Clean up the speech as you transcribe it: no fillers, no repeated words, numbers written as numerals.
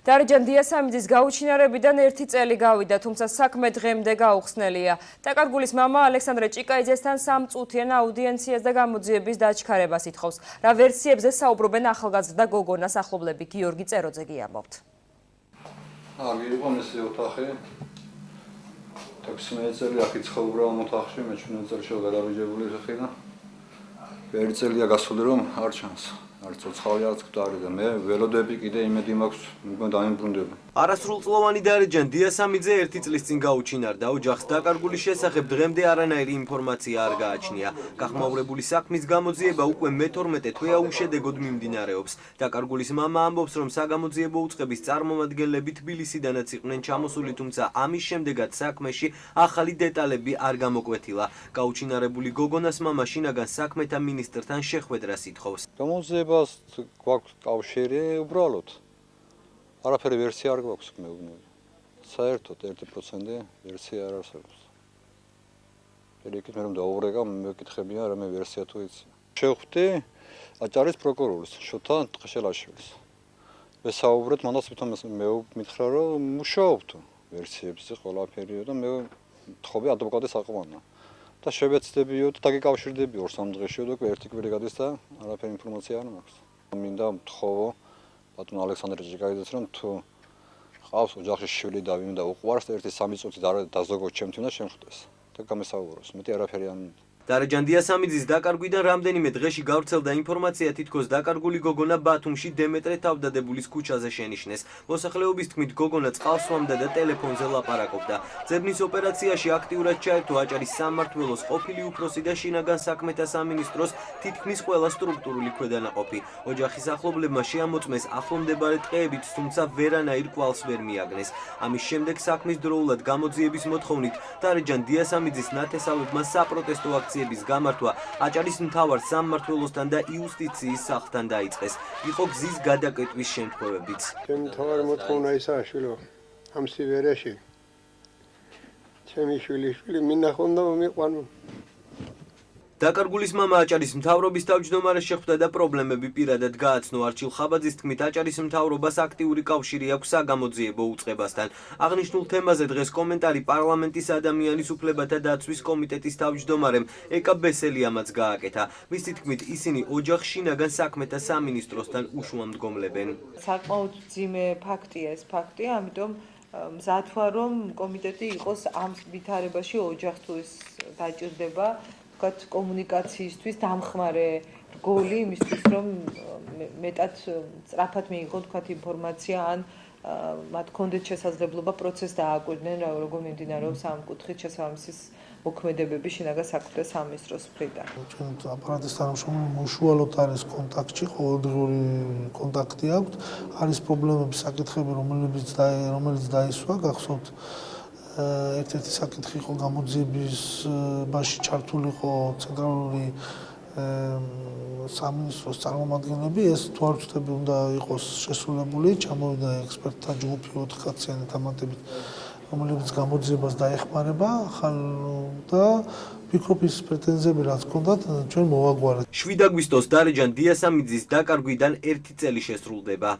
დარეჯან დიასამიძის გაუჩინარებიდან 1 წელი გავიდა, თუმცა საქმე დღემდე გაუხსნელია. დაკარგულის მამა ალექსანდრე ჭიკაიძესთან 3 წუთიან აუდიენციას და გამოძიების დაჩქარებას ითხოვს. რა ვერსიებზე საუბრობენ ახალგაზრდა გოგონას ახლობლები გიორგი წეროძეგი ამბობთ. იყო მესე ოთახი. 16 წელი აქ ცხოვრობ ამ ოთახში, მე 17 წელს გადავიჯებული ხეხინა. 1 წელია გასული რომ არ ჩანს. არც ოცხალი არც გვარი და მე ველოდები კიდე იმედი მაქვს უკვე დაიმბრუნდება. არასრულწლოვანი დარეჯან დიასამიძე 1 წლის წინ გაუჩინარდა. ოჯახს დაკარგულის შესახებ დღემდე არანაირი ინფორმაცია არ გააჩნია. გახმაურებული საქმის გამოძიება უკვე მე-12 თვეა უშედეგოდ მიმდინარეობს. დაკარგულის მამა ამბობს, რომ საგამოძიებო უწყების წარმომადგენლები თბილისიდანაც იყვნენ ჩამოსული, თუმცა ამის შემდეგაც საქმეში ახალი დეტალები არ გამოკვეთილა. გაუჩინარებული გოგონას მამა შინაგან საქმეთა მინისტრთან შეხვედრას ითხოვს. გამოძიებას გვაქვს კავშირი უბრალოდ. არაფერი ვერსია არ გვაქვს მეუბნები. საერთოდ 1% ვერსია არ არსებობს. პირიქით მე რომ დაუღრეკა მეკითხებიან რა მე ვერსია თუ იცი. შევხვდი აჭარის პროკურორის შოთა ტყეშელაშვილის. ვესაუბრეთ მანდ თვითონ მე მითხრა რომ მუშაობთ ვერსიებზე ყველაფერიო და მე თხოვე ადვოკატის აყვანა. და შევეცდებიო და დაგიკავშირდებიო 2-3 დღეშიო და ერთი კვირი გადის და არაფერი ინფორმაცია არ მაქვს. მინდა მთხოვო ბატონ ალექსანდრე ჭიკაიძეს რომ თუ ყავს ოჯახში შვილი და ვინ და უყვარს 1-3 წუთი დაზოგო ჩემთვინა შემხვდეს და გამესაუბროს. მეტი არაფერი არ მინდა. დარეჯან დიასამიძის დაკარგვიდან რამდენიმე დღეში გავრცელდა ინფორმაცია, თითქოს დაკარგული გოგონა ბათუმში დემეტრე თავდადებულის ქუჩაზე შენიშნეს. მოსახლეობის თქმით, გოგონა წყალს სვამდა და ტელეფონზე ლაპარაკობდა. ძებნის ოპერაციაში აქტიურად ჩაერთო აჭარის სამმართველოს ყოფილი უფროსი და შინაგან საქმეთა სამინისტროს თითქმის ყველა სტრუქტურული ქვედანაყოფი. ოჯახის ახლობლებმა შეამოწმეს ახლომდებარე ტყეებით, თუმცა ვერანაირ კვალს ვერ მიაგნეს. ამის შემდეგ საქმის დროულად გამოძიების მოთხოვნით დარეჯან დიასამიძის ნათესავებმა საპროტესტო აქციების გამართვა აჭარის მთავარ სამმართველოსთან და იუსტიციის სახლთან დაიწყეს. იყო გზის გადაკეტვის შემთხვევებიც. ჩემი მთავარი მოთხოვნა ისაა, შვილო, ამ სივერეში ჩემი შვილი მინახონ და მიყვანო. დაკარგულის მამა აჭარის მთავრობის თავმჯდომარეს შეხვდა და პრობლემები პირადად გააცნო. არჩილ ხაბაძის თქმით, აჭარის მთავრობას აქტიური კავშირი აქვს საგამოძიებო უწყებასთან. აღნიშნულ თემაზე დღეს კომენტარი პარლამენტის ადამიანის უფლებათა დაცვის კომიტეტის თავმჯდომარემ ეკა ბესელიამაც გააკეთა. მისი თქმით, ისინი ოჯახს შინაგან საქმეთა სამინისტროსთან უშუამდგომლებენ. საკმაოდ მძიმე ფაქტია ეს ფაქტი, ამიტომ მზად ვარ რომ კომიტეტი იყოს ამ ვითარებაში ოჯახთვის დაჭირდება კომუნიკაციისთვის დამხმარე რგოლი იმისთვის რომ მეტად სწრაფად მიიღონ თქვათ ინფორმაცია ან მათ კონდეთ შესაძლებლობა პროცესს დააკვირდნენ როგორ მიმდინარეობს ამ კუთხით შესაბამისის მოქმედებები შინაგან საქმეთა სამინისტროს მხრიდან. ჩვენ აპარატის თანამშრომლები უშუალოდ არის კონტაქტში, ყოველდღიური კონტაქტი აქვს. არის პრობლემების საკითხები, რომელიც დაისვა, გახსოვთ ერთ-ერთი საკითხი იყო გამოძიებაში ჩართული იყო ცენტრალური სამინისტროს წარმომადგენლები. ეს თუ არ ვწდები უნდა იყოს შესრულებული, ჩამოვიდა ექსპერტთა ჯგუფი 4 კაციანი დამატებით, რომელიც გამოძიებას დაეხმარება და ვფიქრობ ის პრეტენზიები რაც ჰქონდათ ჩვენ მოვაგვარეთ. 7 აგვისტოს დარეჯან დიასამიძის დაკარგვიდან 1 წელი შესრულდება.